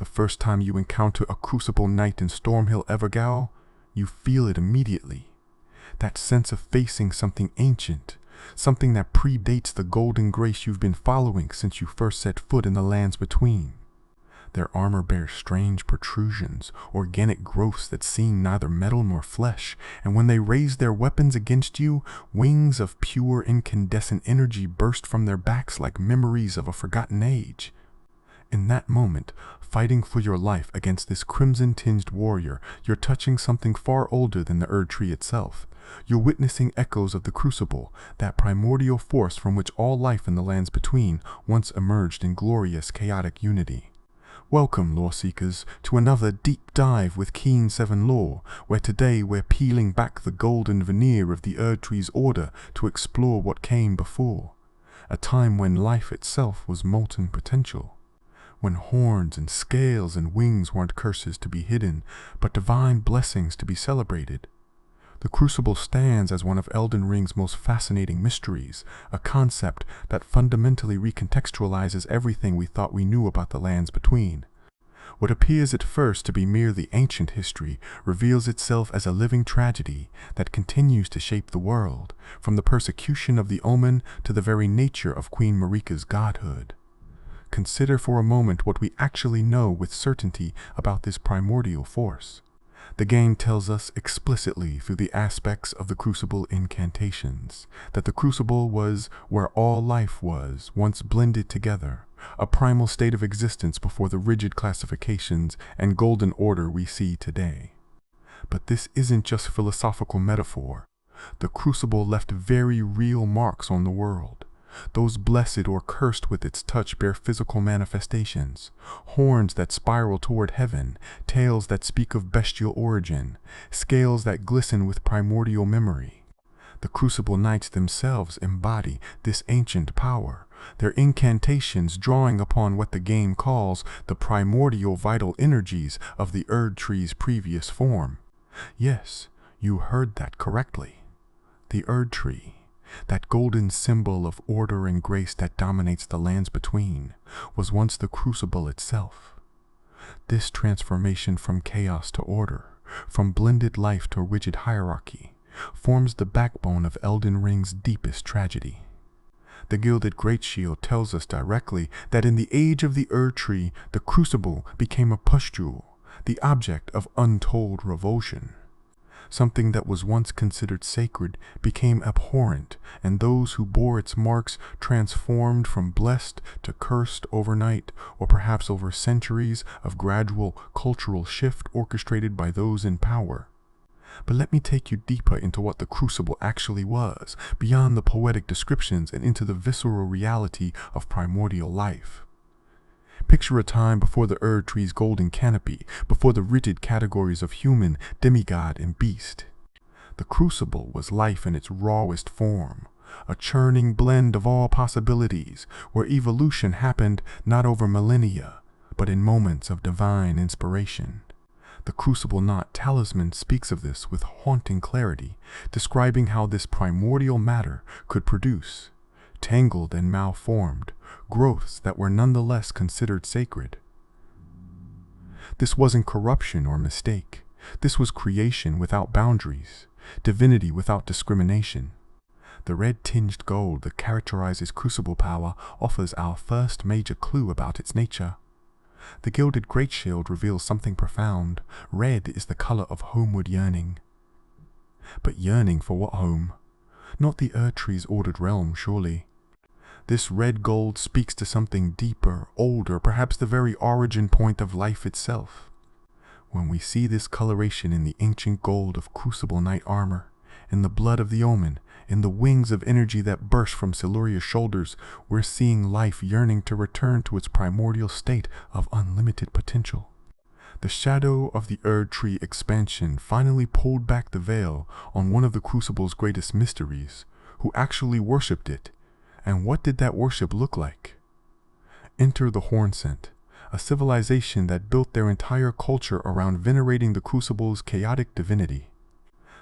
first time you encounter a Crucible Knight in Stormhill Evergale, you feel it immediately. That sense of facing something ancient, something that predates the golden grace you've been following since you first set foot in the lands between. Their armor bears strange protrusions, organic growths that seem neither metal nor flesh, and when they raise their weapons against you, wings of pure incandescent energy burst from their backs like memories of a forgotten age. In that moment, fighting for your life against this crimson-tinged warrior, you're touching something far older than the Erdtree itself. You're witnessing echoes of the Crucible, that primordial force from which all life in the lands between once emerged in glorious, chaotic unity. Welcome, lore seekers, to another deep dive with Keen 7 Lore, where today we're peeling back the golden veneer of the Erdtree's order to explore what came before. A time when life itself was molten potential. When horns and scales and wings weren't curses to be hidden, but divine blessings to be celebrated. The Crucible stands as one of Elden Ring's most fascinating mysteries, a concept that fundamentally recontextualizes everything we thought we knew about the lands between. What appears at first to be merely ancient history reveals itself as a living tragedy that continues to shape the world, from the persecution of the Omen to the very nature of Queen Marika's godhood. Consider for a moment what we actually know with certainty about this primordial force. The game tells us explicitly through the aspects of the Crucible incantations that the Crucible was where all life was, once blended together, a primal state of existence before the rigid classifications and golden order we see today. But this isn't just philosophical metaphor. The Crucible left very real marks on the world. Those blessed or cursed with its touch bear physical manifestations, horns that spiral toward heaven, tails that speak of bestial origin, scales that glisten with primordial memory. The Crucible Knights themselves embody this ancient power, their incantations drawing upon what the game calls the primordial vital energies of the Erdtree's previous form. Yes, you heard that correctly. The Erdtree. That golden symbol of order and grace that dominates the lands between, was once the Crucible itself. This transformation from chaos to order, from blended life to rigid hierarchy, forms the backbone of Elden Ring's deepest tragedy. The Gilded Greatshield tells us directly that in the age of the Erdtree, the Crucible became a pustule, the object of untold revulsion. Something that was once considered sacred became abhorrent, and those who bore its marks transformed from blessed to cursed overnight, or perhaps over centuries of gradual cultural shift orchestrated by those in power. But let me take you deeper into what the Crucible actually was, beyond the poetic descriptions and into the visceral reality of primordial life. Picture a time before the Erdtree's golden canopy, before the rigid categories of human, demigod, and beast. The Crucible was life in its rawest form, a churning blend of all possibilities, where evolution happened not over millennia, but in moments of divine inspiration. The Crucible Knot Talisman speaks of this with haunting clarity, describing how this primordial matter could produce, tangled and malformed, growths that were nonetheless considered sacred. This wasn't corruption or mistake. This was creation without boundaries, divinity without discrimination. The red-tinged gold that characterizes Crucible power offers our first major clue about its nature. The Gilded Greatshield reveals something profound. Red is the color of homeward yearning. But yearning for what home? Not the Erdtree's ordered realm, surely. This red gold speaks to something deeper, older, perhaps the very origin point of life itself. When we see this coloration in the ancient gold of Crucible Knight armor, in the blood of the Omen, in the wings of energy that burst from Siluria's shoulders, we're seeing life yearning to return to its primordial state of unlimited potential. The shadow of the Erdtree expansion finally pulled back the veil on one of the Crucible's greatest mysteries, who actually worshipped it. And what did that worship look like? Enter the Hornsent, a civilization that built their entire culture around venerating the Crucible's chaotic divinity.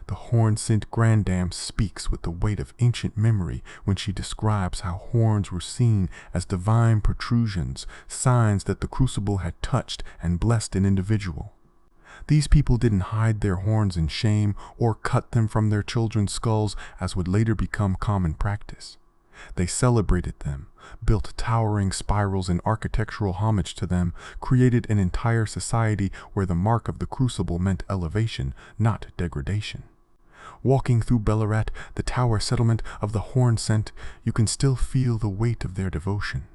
The Hornsent Grandam speaks with the weight of ancient memory when she describes how horns were seen as divine protrusions, signs that the crucible had touched and blessed an individual. These people didn't hide their horns in shame or cut them from their children's skulls as would later become common practice. They celebrated them, built towering spirals in architectural homage to them, created an entire society where the mark of the crucible meant elevation, not degradation. Walking through Belorat, the tower settlement of the Hornsent, you can still feel the weight of their devotion.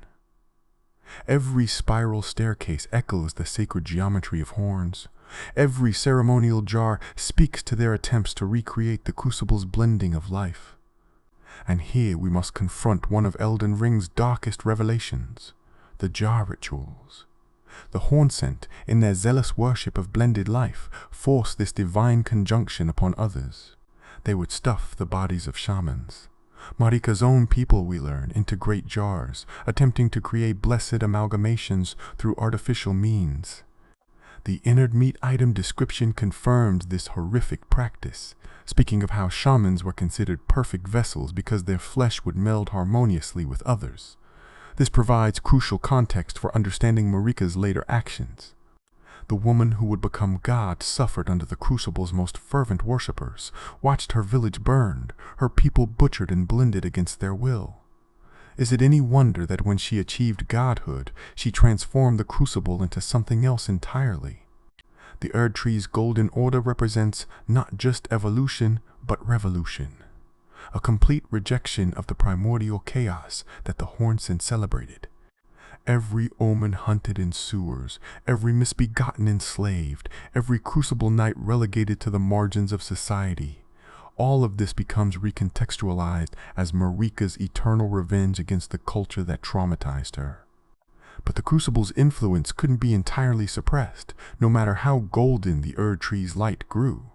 Every spiral staircase echoes the sacred geometry of horns. Every ceremonial jar speaks to their attempts to recreate the crucible's blending of life. And here we must confront one of Elden Ring's darkest revelations, the jar rituals. The Hornsent, in their zealous worship of blended life, forced this divine conjunction upon others. They would stuff the bodies of shamans, Marika's own people, we learn, into great jars, attempting to create blessed amalgamations through artificial means. The innard meat item description confirmed this horrific practice, speaking of how shamans were considered perfect vessels because their flesh would meld harmoniously with others. This provides crucial context for understanding Marika's later actions. The woman who would become God suffered under the crucible's most fervent worshippers, watched her village burned, her people butchered and blended against their will. Is it any wonder that when she achieved godhood, she transformed the crucible into something else entirely? The Erdtree's golden order represents not just evolution, but revolution. A complete rejection of the primordial chaos that the Hornsent celebrated. Every Omen hunted in sewers, every Misbegotten enslaved, every crucible knight relegated to the margins of society. All of this becomes recontextualized as Marika's eternal revenge against the culture that traumatized her. But the crucible's influence couldn't be entirely suppressed, no matter how golden the Erdtree's light grew.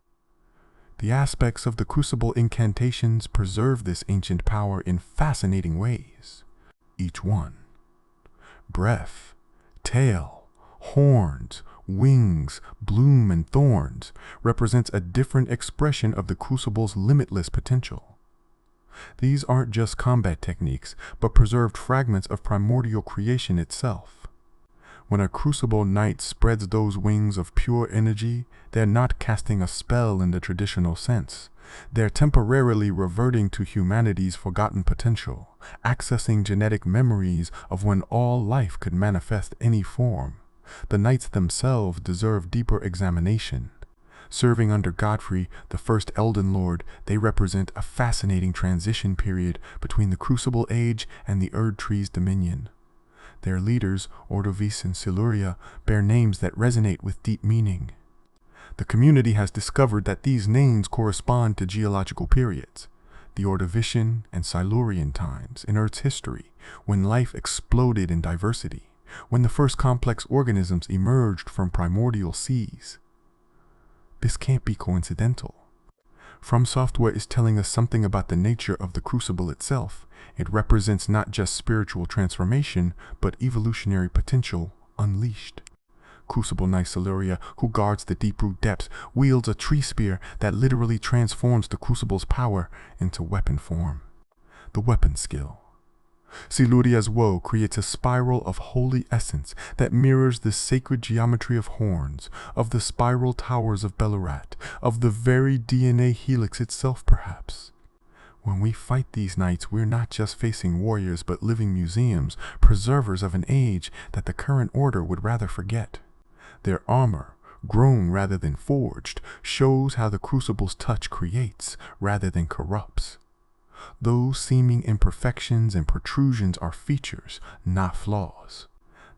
The aspects of the crucible incantations preserve this ancient power in fascinating ways. Each one. Breath, tail, horns, wings, bloom, and thorns represents a different expression of the crucible's limitless potential. These aren't just combat techniques, but preserved fragments of primordial creation itself. When a crucible knight spreads those wings of pure energy, they're not casting a spell in the traditional sense. They're temporarily reverting to humanity's forgotten potential, accessing genetic memories of when all life could manifest any form. The knights themselves deserve deeper examination. Serving under Godfrey, the first Elden Lord, they represent a fascinating transition period between the Crucible Age and the Erdtree's dominion. Their leaders, Ordovis and Siluria, bear names that resonate with deep meaning. The community has discovered that these names correspond to geological periods, the Ordovician and Silurian times in Earth's history, when life exploded in diversity, when the first complex organisms emerged from primordial seas. This can't be coincidental. From Software is telling us something about the nature of the crucible itself. It represents not just spiritual transformation, but evolutionary potential unleashed. Crucible Knight Siluria, who guards the deep-root depths, wields a tree spear that literally transforms the crucible's power into weapon form. The weapon skill. Siluria's woe creates a spiral of holy essence that mirrors the sacred geometry of horns, of the spiral towers of Belorat, of the very DNA helix itself perhaps. When we fight these knights, we're not just facing warriors but living museums, preservers of an age that the current order would rather forget. Their armor, grown rather than forged, shows how the crucible's touch creates rather than corrupts. Those seeming imperfections and protrusions are features, not flaws.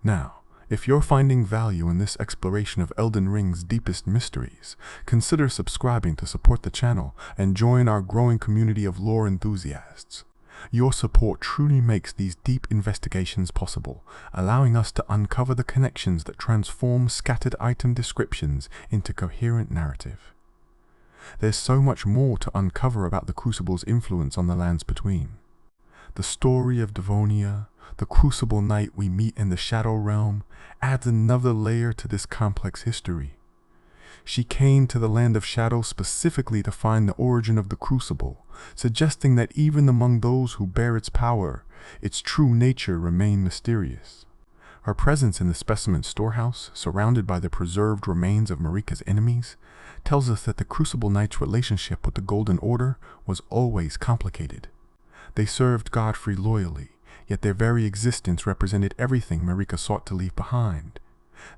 Now, if you're finding value in this exploration of Elden Ring's deepest mysteries, consider subscribing to support the channel and join our growing community of lore enthusiasts. Your support truly makes these deep investigations possible, allowing us to uncover the connections that transform scattered item descriptions into coherent narrative. There's so much more to uncover about the Crucible's influence on the lands between. The story of Devonia, the Crucible Knight we meet in the Shadow Realm, adds another layer to this complex history. She came to the land of shadow specifically to find the origin of the Crucible, suggesting that even among those who bear its power, its true nature remained mysterious. Her presence in the specimen storehouse, surrounded by the preserved remains of Marika's enemies, tells us that the Crucible Knight's relationship with the Golden Order was always complicated. They served Godfrey loyally, yet their very existence represented everything Marika sought to leave behind.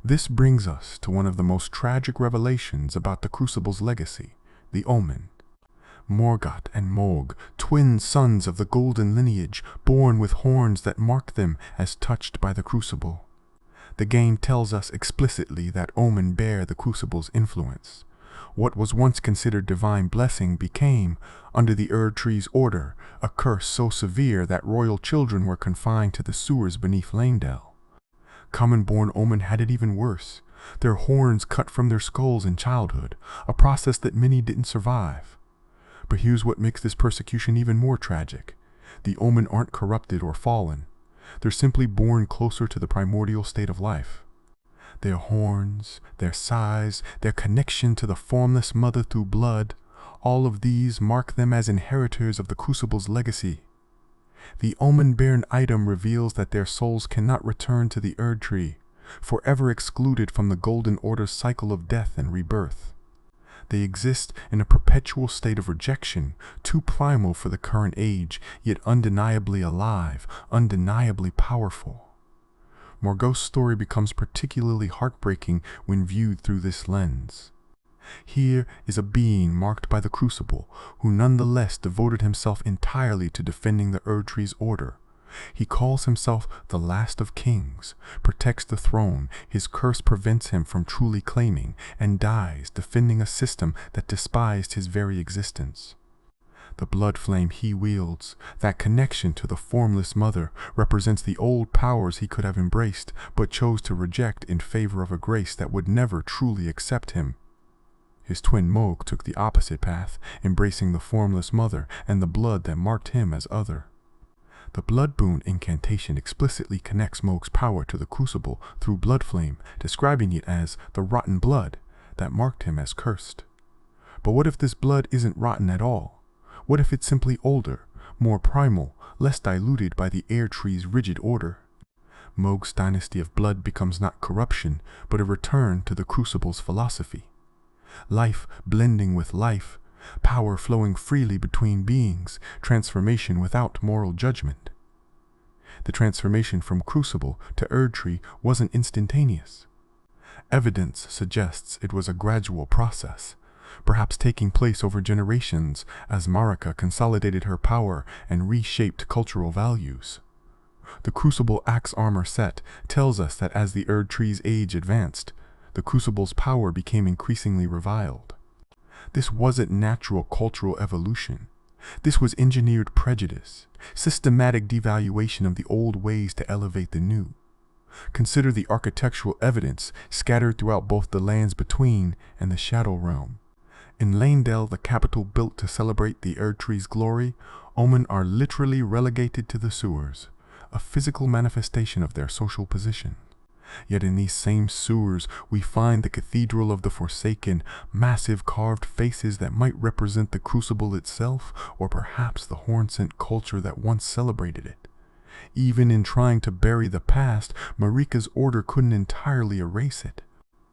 This brings us to one of the most tragic revelations about the Crucible's legacy, the Omen. Morgott and Mohg, twin sons of the golden lineage, born with horns that mark them as touched by the Crucible. The game tells us explicitly that Omen bear the Crucible's influence. What was once considered divine blessing became, under the Erdtree's order, a curse so severe that royal children were confined to the sewers beneath Leyndell. Common-born Omen had it even worse, their horns cut from their skulls in childhood, a process that many didn't survive. But here's what makes this persecution even more tragic. The Omen aren't corrupted or fallen. They're simply born closer to the primordial state of life. Their horns, their size, their connection to the Formless Mother through blood, all of these mark them as inheritors of the Crucible's legacy. The Omen-bearing item reveals that their souls cannot return to the Erdtree, forever excluded from the Golden Order's cycle of death and rebirth. They exist in a perpetual state of rejection, too primal for the current age, yet undeniably alive, undeniably powerful. Morgott's story becomes particularly heartbreaking when viewed through this lens. Here is a being marked by the Crucible, who nonetheless devoted himself entirely to defending the Erdtree's order. He calls himself the last of kings, protects the throne, his curse prevents him from truly claiming, and dies defending a system that despised his very existence. The blood flame he wields, that connection to the Formless Mother, represents the old powers he could have embraced, but chose to reject in favor of a grace that would never truly accept him. His twin Mohg took the opposite path, embracing the Formless Mother and the blood that marked him as other. The Blood Boon incantation explicitly connects Mohg's power to the Crucible through blood flame, describing it as the rotten blood that marked him as cursed. But what if this blood isn't rotten at all? What if it's simply older, more primal, less diluted by the Erdtree's rigid order? Mohg's dynasty of blood becomes not corruption, but a return to the Crucible's philosophy. Life blending with life, power flowing freely between beings, transformation without moral judgment. The transformation from Crucible to Erdtree wasn't instantaneous. Evidence suggests it was a gradual process, perhaps taking place over generations as Marika consolidated her power and reshaped cultural values. The Crucible axe armor set tells us that as the Erdtree's age advanced, the Crucible's power became increasingly reviled. This wasn't natural cultural evolution. This was engineered prejudice, systematic devaluation of the old ways to elevate the new. Consider the architectural evidence scattered throughout both the lands between and the Shadow Realm. In Leyndell, the capital built to celebrate the Erdtree's glory, Omen are literally relegated to the sewers, a physical manifestation of their social position. Yet in these same sewers, we find the Cathedral of the Forsaken, massive carved faces that might represent the Crucible itself, or perhaps the Hornsent culture that once celebrated it. Even in trying to bury the past, Marika's order couldn't entirely erase it.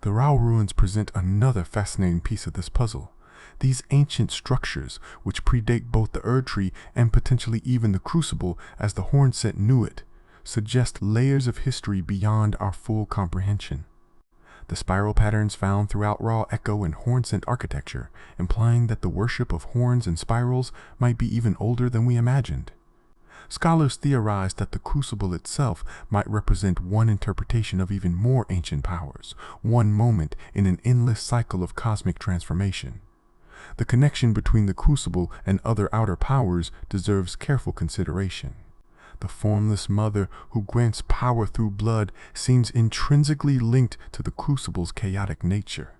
The Rao ruins present another fascinating piece of this puzzle. These ancient structures, which predate both the Erdtree and potentially even the Crucible as the Hornsent knew it, suggest layers of history beyond our full comprehension. The spiral patterns found throughout Raw echo in Hornsent architecture, implying that the worship of horns and spirals might be even older than we imagined. Scholars theorized that the Crucible itself might represent one interpretation of even more ancient powers, one moment in an endless cycle of cosmic transformation. The connection between the Crucible and other outer powers deserves careful consideration. The Formless Mother, who grants power through blood, seems intrinsically linked to the Crucible's chaotic nature.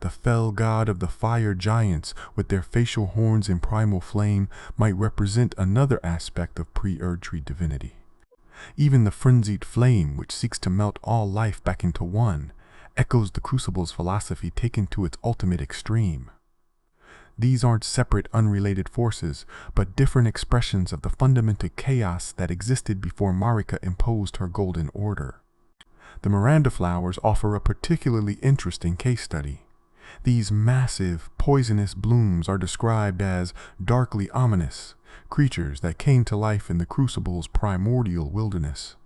The fell god of the fire giants, with their facial horns and primal flame, might represent another aspect of pre-Erdtree divinity. Even the frenzied flame, which seeks to melt all life back into one, echoes the Crucible's philosophy taken to its ultimate extreme. These aren't separate, unrelated forces, but different expressions of the fundamental chaos that existed before Marika imposed her golden order. The Miranda flowers offer a particularly interesting case study. These massive, poisonous blooms are described as darkly ominous, creatures that came to life in the Crucible's primordial wilderness.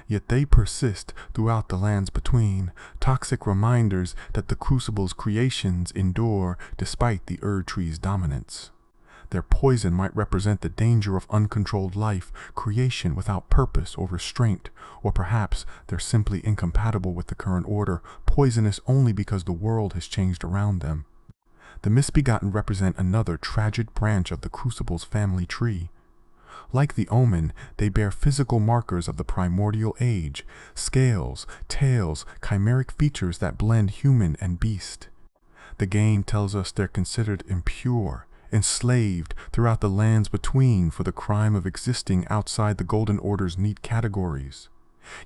Yet they persist throughout the lands between, toxic reminders that the Crucible's creations endure despite the Erdtree's dominance. Their poison might represent the danger of uncontrolled life, creation without purpose or restraint, or perhaps they're simply incompatible with the current order, poisonous only because the world has changed around them. The Misbegotten represent another tragic branch of the Crucible's family tree. Like the Omen, they bear physical markers of the primordial age, scales, tails, chimeric features that blend human and beast. The game tells us they're considered impure, enslaved throughout the lands between for the crime of existing outside the Golden Order's neat categories.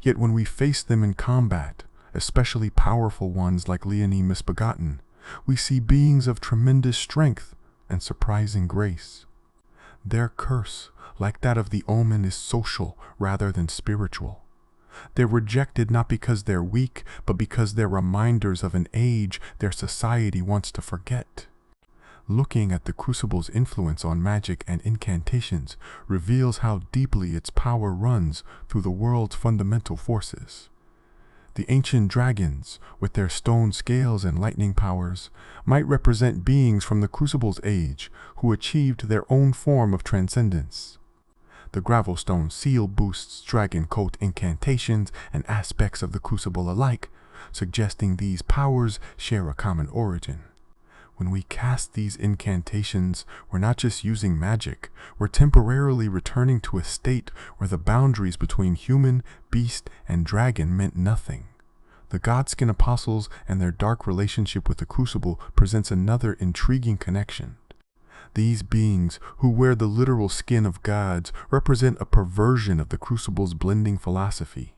Yet when we face them in combat, especially powerful ones like Leonie Misbegotten, we see beings of tremendous strength and surprising grace. Their curse, like that of the Omen, is social rather than spiritual. They're rejected not because they're weak, but because they're reminders of an age their society wants to forget. Looking at the Crucible's influence on magic and incantations reveals how deeply its power runs through the world's fundamental forces. The ancient dragons, with their stone scales and lightning powers, might represent beings from the Crucible's age who achieved their own form of transcendence. The Gravelstone seal boosts dragon coat incantations and aspects of the Crucible alike, suggesting these powers share a common origin. When we cast these incantations, we're not just using magic, we're temporarily returning to a state where the boundaries between human, beast, and dragon meant nothing. The Godskin Apostles and their dark relationship with the Crucible presents another intriguing connection. These beings, who wear the literal skin of gods, represent a perversion of the Crucible's blending philosophy.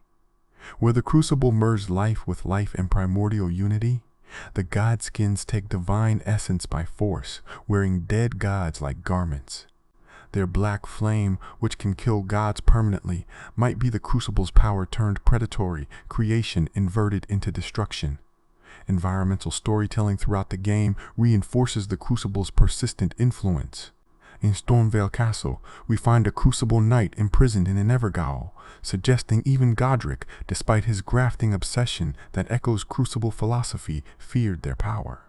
Where the Crucible merged life with life in primordial unity, the Godskins take divine essence by force, wearing dead gods like garments. Their black flame, which can kill gods permanently, might be the Crucible's power turned predatory, creation inverted into destruction. Environmental storytelling throughout the game reinforces the Crucible's persistent influence. In Stormvale Castle, we find a Crucible knight imprisoned in an Evergaol, suggesting even Godric, despite his grafting obsession that echoes Crucible philosophy, feared their power.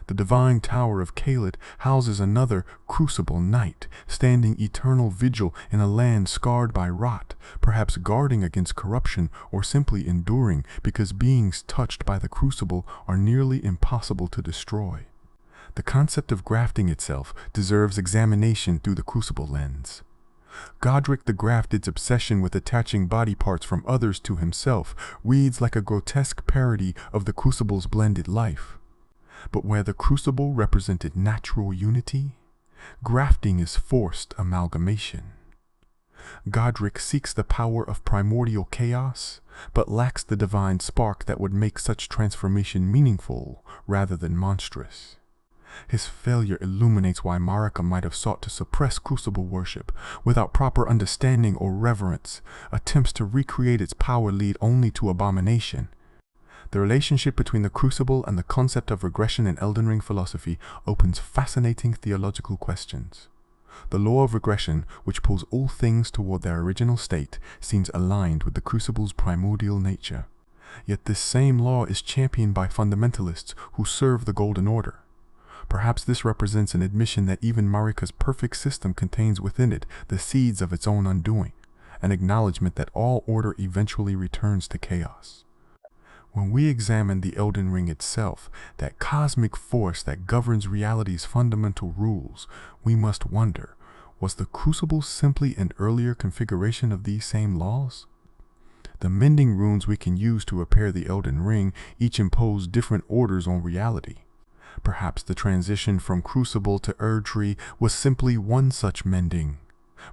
The Divine Tower of Caelid houses another Crucible knight, standing eternal vigil in a land scarred by rot, perhaps guarding against corruption or simply enduring because beings touched by the Crucible are nearly impossible to destroy. The concept of grafting itself deserves examination through the Crucible lens. Godric the Grafted's obsession with attaching body parts from others to himself reads like a grotesque parody of the Crucible's blended life. But where the Crucible represented natural unity, grafting is forced amalgamation. Godric seeks the power of primordial chaos, but lacks the divine spark that would make such transformation meaningful rather than monstrous. His failure illuminates why Marika might have sought to suppress Crucible worship without proper understanding or reverence. Attempts to recreate its power lead only to abomination. The relationship between the Crucible and the concept of regression in Elden Ring philosophy opens fascinating theological questions. The law of regression, which pulls all things toward their original state, seems aligned with the Crucible's primordial nature. Yet this same law is championed by fundamentalists who serve the Golden Order. Perhaps this represents an admission that even Marika's perfect system contains within it the seeds of its own undoing, an acknowledgement that all order eventually returns to chaos. When we examine the Elden Ring itself, that cosmic force that governs reality's fundamental rules, we must wonder, was the Crucible simply an earlier configuration of these same laws? The mending runes we can use to repair the Elden Ring each impose different orders on reality. Perhaps the transition from Crucible to Erdtree was simply one such mending.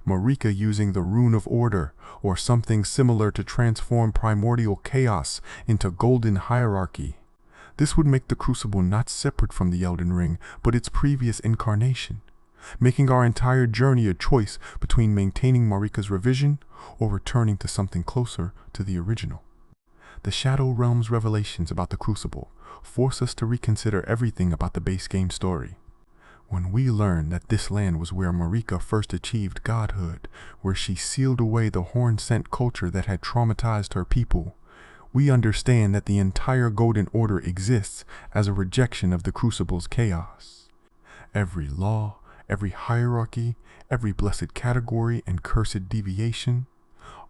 Marika using the Rune of Order, or something similar to transform primordial chaos into golden hierarchy. This would make the Crucible not separate from the Elden Ring, but its previous incarnation, making our entire journey a choice between maintaining Marika's revision or returning to something closer to the original. The Shadow Realm's revelations about the Crucible force us to reconsider everything about the base game story. When we learn that this land was where Marika first achieved godhood, where she sealed away the Hornsent culture that had traumatized her people, we understand that the entire Golden Order exists as a rejection of the Crucible's chaos. Every law, every hierarchy, every blessed category and cursed deviation,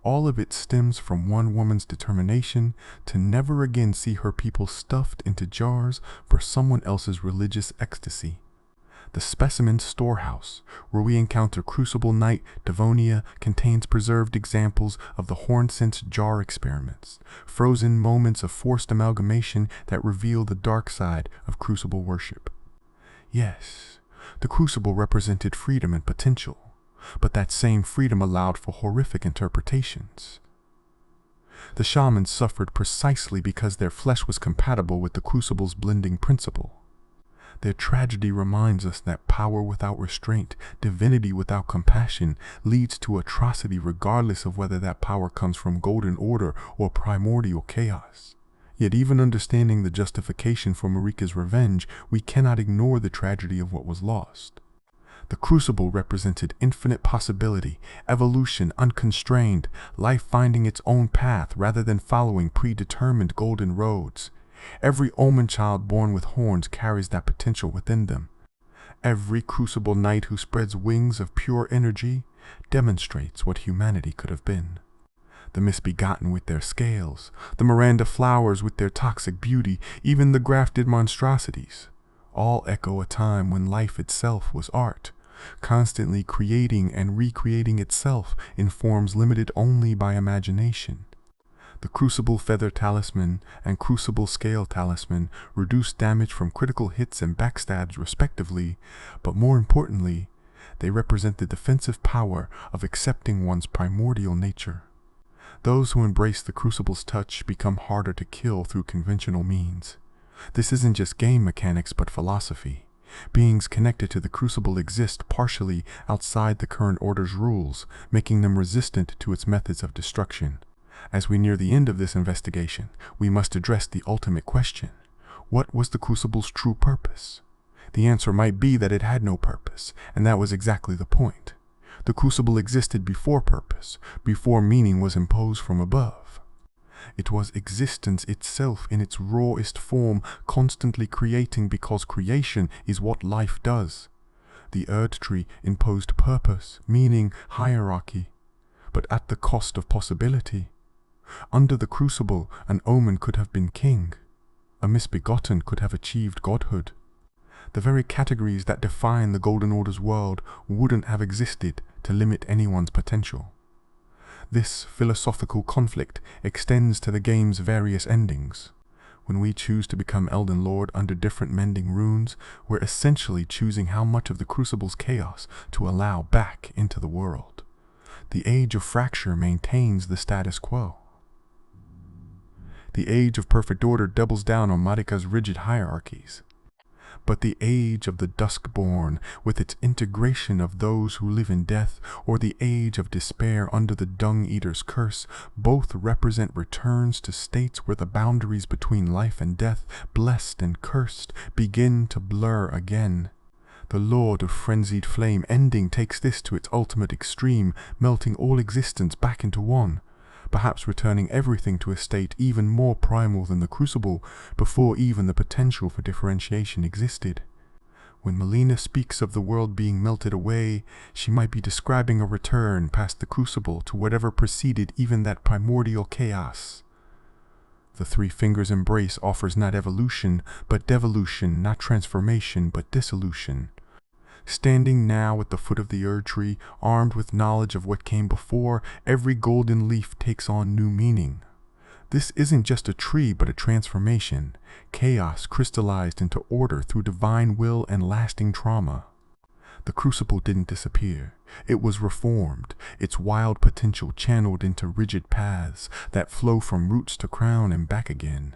all of it stems from one woman's determination to never again see her people stuffed into jars for someone else's religious ecstasy. The Specimen Storehouse, where we encounter Crucible Knight Devonia, contains preserved examples of the Hornsent's jar experiments, frozen moments of forced amalgamation that reveal the dark side of Crucible worship. Yes, the Crucible represented freedom and potential, but that same freedom allowed for horrific interpretations. The shamans suffered precisely because their flesh was compatible with the Crucible's blending principle. Their tragedy reminds us that power without restraint, divinity without compassion, leads to atrocity regardless of whether that power comes from Golden Order or primordial chaos. Yet even understanding the justification for Marika's revenge, we cannot ignore the tragedy of what was lost. The Crucible represented infinite possibility, evolution unconstrained, life finding its own path rather than following predetermined golden roads. Every Omen child born with horns carries that potential within them. Every Crucible Knight who spreads wings of pure energy demonstrates what humanity could have been. The Misbegotten with their scales, the Miranda flowers with their toxic beauty, even the grafted monstrosities, all echo a time when life itself was art, constantly creating and recreating itself in forms limited only by imagination. The Crucible Feather Talisman and Crucible Scale Talisman reduced damage from critical hits and backstabs respectively, but more importantly, they represent the defensive power of accepting one's primordial nature. Those who embrace the Crucible's touch become harder to kill through conventional means. This isn't just game mechanics but philosophy. Beings connected to the Crucible exist partially outside the current Order's rules, making them resistant to its methods of destruction. As we near the end of this investigation, we must address the ultimate question. What was the Crucible's true purpose? The answer might be that it had no purpose, and that was exactly the point. The Crucible existed before purpose, before meaning was imposed from above. It was existence itself in its rawest form, constantly creating because creation is what life does. The Erdtree imposed purpose, meaning, hierarchy, but at the cost of possibility. Under the Crucible, an Omen could have been king. A Misbegotten could have achieved godhood. The very categories that define the Golden Order's world wouldn't have existed to limit anyone's potential. This philosophical conflict extends to the game's various endings. When we choose to become Elden Lord under different mending runes, we're essentially choosing how much of the Crucible's chaos to allow back into the world. The Age of Fracture maintains the status quo. The Age of Perfect Order doubles down on Marika's rigid hierarchies. But the Age of the Duskborn, with its integration of those who live in death, or the Age of Despair under the Dung Eater's curse, both represent returns to states where the boundaries between life and death, blessed and cursed, begin to blur again. The Lord of Frenzied Flame ending takes this to its ultimate extreme, melting all existence back into one, perhaps returning everything to a state even more primal than the Crucible, before even the potential for differentiation existed. When Melina speaks of the world being melted away, she might be describing a return past the Crucible to whatever preceded even that primordial chaos. The Three Fingers Embrace offers not evolution, but devolution, not transformation, but dissolution. Standing now at the foot of the Erdtree, armed with knowledge of what came before, every golden leaf takes on new meaning. This isn't just a tree but a transformation, chaos crystallized into order through divine will and lasting trauma. The Crucible didn't disappear. It was reformed, its wild potential channeled into rigid paths that flow from roots to crown and back again.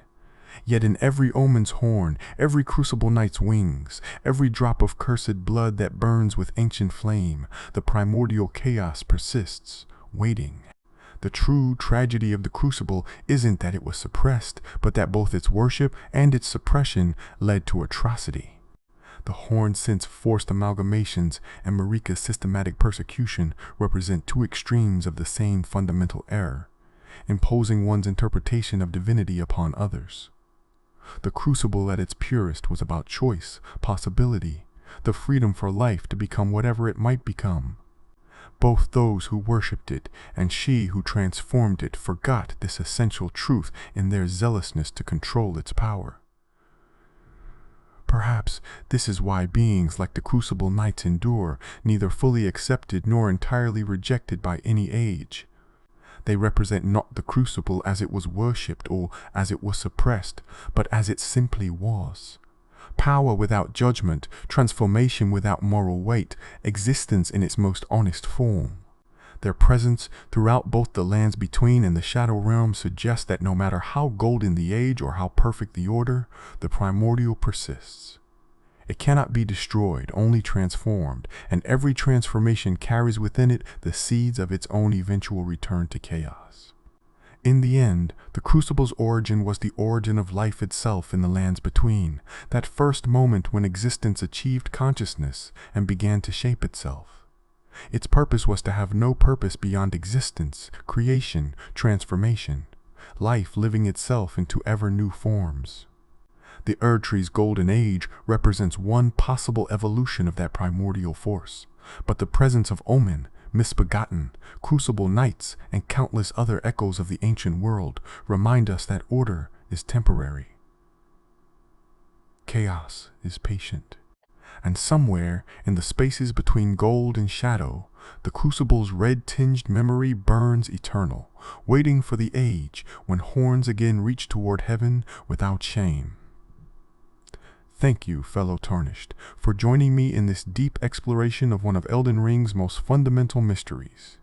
Yet in every Omen's horn, every Crucible Knight's wings, every drop of cursed blood that burns with ancient flame, the primordial chaos persists, waiting. The true tragedy of the Crucible isn't that it was suppressed, but that both its worship and its suppression led to atrocity. The Hornsent's forced amalgamations and Marika's systematic persecution represent two extremes of the same fundamental error, imposing one's interpretation of divinity upon others. The Crucible at its purest was about choice, possibility, the freedom for life to become whatever it might become. Both those who worshipped it and she who transformed it forgot this essential truth in their zealousness to control its power. Perhaps this is why beings like the Crucible Knights endure, neither fully accepted nor entirely rejected by any age. They represent not the Crucible as it was worshipped or as it was suppressed, but as it simply was. Power without judgment, transformation without moral weight, existence in its most honest form. Their presence throughout both the lands between and the Shadow Realm suggests that no matter how golden the age or how perfect the order, the primordial persists. It cannot be destroyed, only transformed, and every transformation carries within it the seeds of its own eventual return to chaos. In the end, the Crucible's origin was the origin of life itself in the lands between, that first moment when existence achieved consciousness and began to shape itself. Its purpose was to have no purpose beyond existence, creation, transformation, life living itself into ever new forms. The Erdtree's golden age represents one possible evolution of that primordial force, but the presence of Omen, Misbegotten, Crucible Knights, and countless other echoes of the ancient world remind us that order is temporary. Chaos is patient. And somewhere in the spaces between gold and shadow, the Crucible's red-tinged memory burns eternal, waiting for the age when horns again reach toward heaven without shame. Thank you, fellow Tarnished, for joining me in this deep exploration of one of Elden Ring's most fundamental mysteries.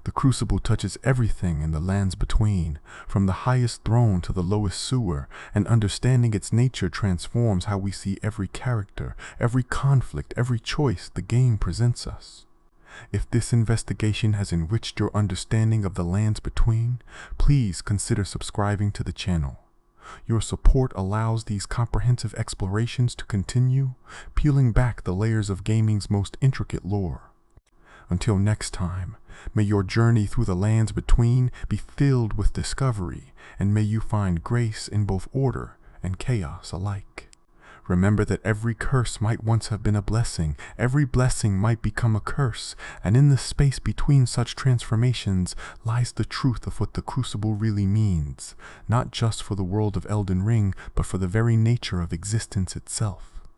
The Crucible touches everything in the lands between, from the highest throne to the lowest sewer, and understanding its nature transforms how we see every character, every conflict, every choice the game presents us. If this investigation has enriched your understanding of the lands between, please consider subscribing to the channel. Your support allows these comprehensive explorations to continue, peeling back the layers of gaming's most intricate lore. Until next time, may your journey through the lands between be filled with discovery, and may you find grace in both order and chaos alike. Remember that every curse might once have been a blessing, every blessing might become a curse, and in the space between such transformations lies the truth of what the Crucible really means, not just for the world of Elden Ring, but for the very nature of existence itself.